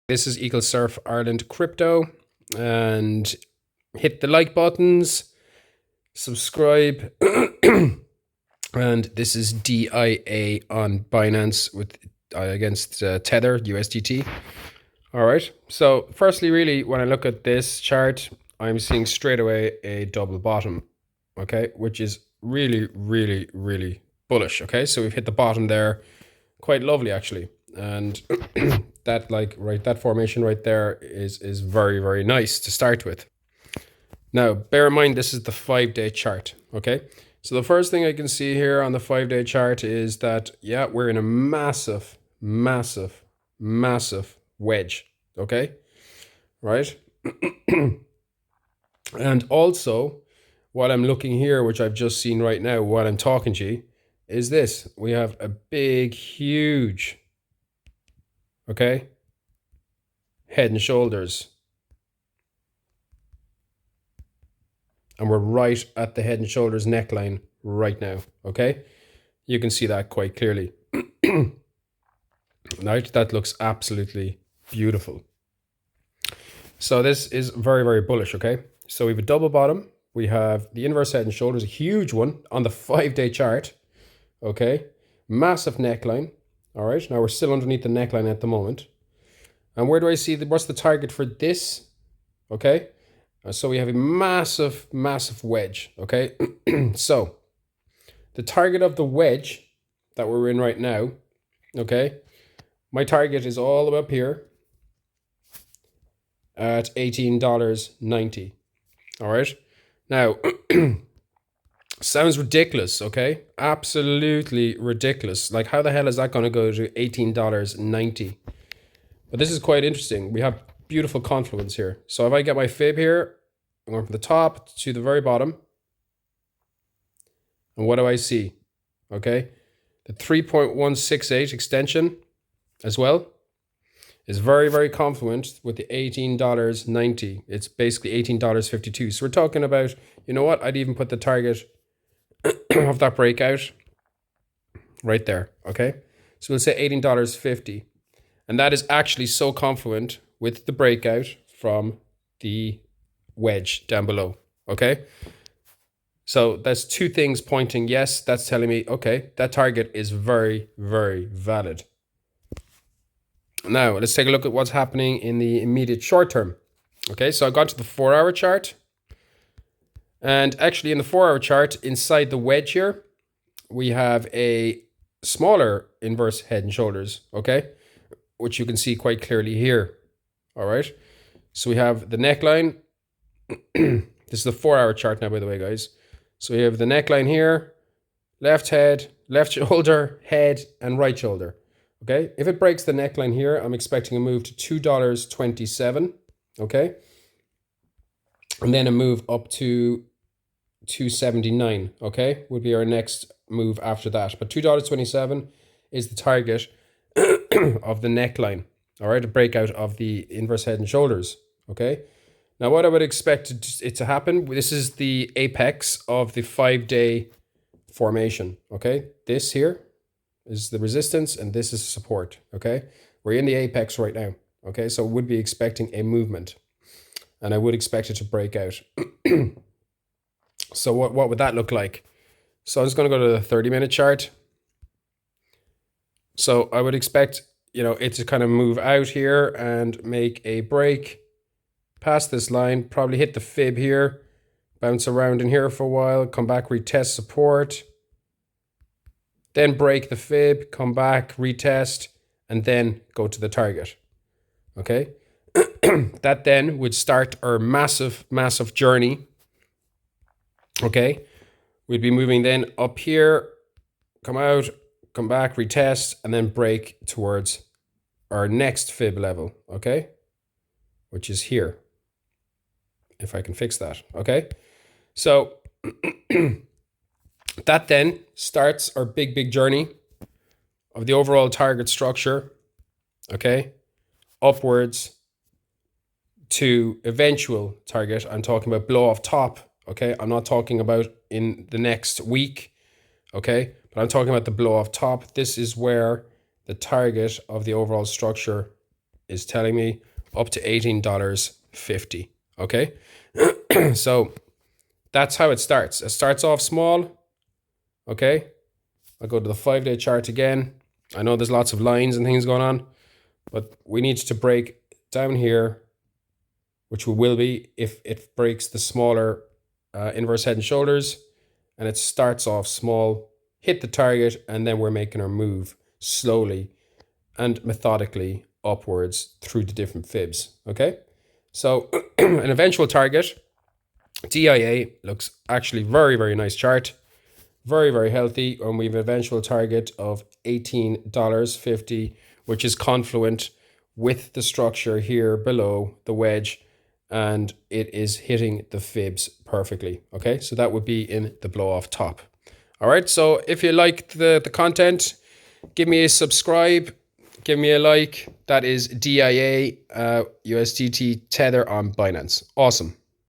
This is Eagle Surf Ireland Crypto, and hit the like buttons, subscribe, and this is DIA on Binance with against Tether USDT. All right. So firstly, really, when I look at this chart, I'm seeing straight away a double bottom. Okay, which is really, really, really bullish. Okay, so we've hit the bottom there, quite lovely actually, and that that formation right there is very, very nice to start with. Now bear in mind this is the 5-day chart. Okay, so the first thing I can see here on the 5-day chart is that we're in a massive wedge. Okay, right. And also what I'm looking here, which I've just seen right now while I'm talking to you, is this. We have a big, huge, okay, head and shoulders. And we're right at the head and shoulders neckline right now, okay? You can see that quite clearly. Right, that looks absolutely beautiful. So this is very, very bullish, okay? So we have a double bottom. We have the inverse head and shoulders, a huge one on the 5-day chart, okay? Massive neckline, all right? Now we're still underneath the neckline at the moment. And where do I see, what's the target for this, okay? So we have a massive wedge, okay? So the target of the wedge that we're in right now, okay? My target is all the way up here at $18.90, all right? Now, sounds ridiculous, okay? Absolutely ridiculous. Like, how the hell is that going to go to $18.90? But this is quite interesting. We have beautiful confluence here. So if I get my fib here, I'm going from the top to the very bottom. And what do I see? Okay, the 3.168 extension as well is very, very confluent with the $18.90. It's basically $18.52. So we're talking about, you know what? I'd even put the target of that breakout right there. Okay, so we'll say $18.50. And that is actually so confluent with the breakout from the wedge down below, okay? So that's two things pointing, yes, that's telling me, okay, that target is very, very valid. Now, let's take a look at what's happening in the immediate short term. Okay, so I got to the 4-hour chart. And actually in the 4-hour chart, inside the wedge here, we have a smaller inverse head and shoulders, okay? Which you can see quite clearly here, all right? So we have the neckline. This is the 4-hour chart now, by the way, guys. So we have the neckline here, left head, left shoulder, head, and right shoulder. Okay, if it breaks the neckline here, I'm expecting a move to $2.27. Okay, and then a move up to $2.79. Okay, would be our next move after that. But $2.27 is the target of the neckline. All right, a breakout of the inverse head and shoulders. Okay. Now, what I would expect it to happen, this is the apex of the 5-day formation, okay? This here is the resistance, and this is support, okay? We're in the apex right now, okay? So would be expecting a movement, and I would expect it to break out. So what would that look like? So I'm just going to go to the 30-minute chart. So I would expect, it to kind of move out here and make a break past this line, probably hit the fib here, bounce around in here for a while, come back, retest support, then break the fib, come back, retest, and then go to the target. Okay, that then would start our massive journey. Okay, we'd be moving then up here, come out, come back, retest, and then break towards our next fib level. Okay, which is here. If I can fix that, okay? So that then starts our big journey of the overall target structure, okay? Upwards to eventual target. I'm talking about blow off top, okay? I'm not talking about in the next week, okay? But I'm talking about the blow off top. This is where the target of the overall structure is telling me up to $18.50. Okay. So that's how it starts. It starts off small. Okay. I'll go to the 5-day chart again. I know there's lots of lines and things going on, but we need to break down here, which we will be if it breaks the smaller inverse head and shoulders, and it starts off small, hit the target, and then we're making our move slowly and methodically upwards through the different fibs. Okay, so an eventual target, DIA, looks actually very, very nice chart. Very, very healthy. And we have an eventual target of $18.50, which is confluent with the structure here below the wedge. And it is hitting the fibs perfectly. Okay, so that would be in the blow off top. All right, so if you liked the content, give me a subscribe, give me a like. That is DIA USDT Tether on Binance. Awesome.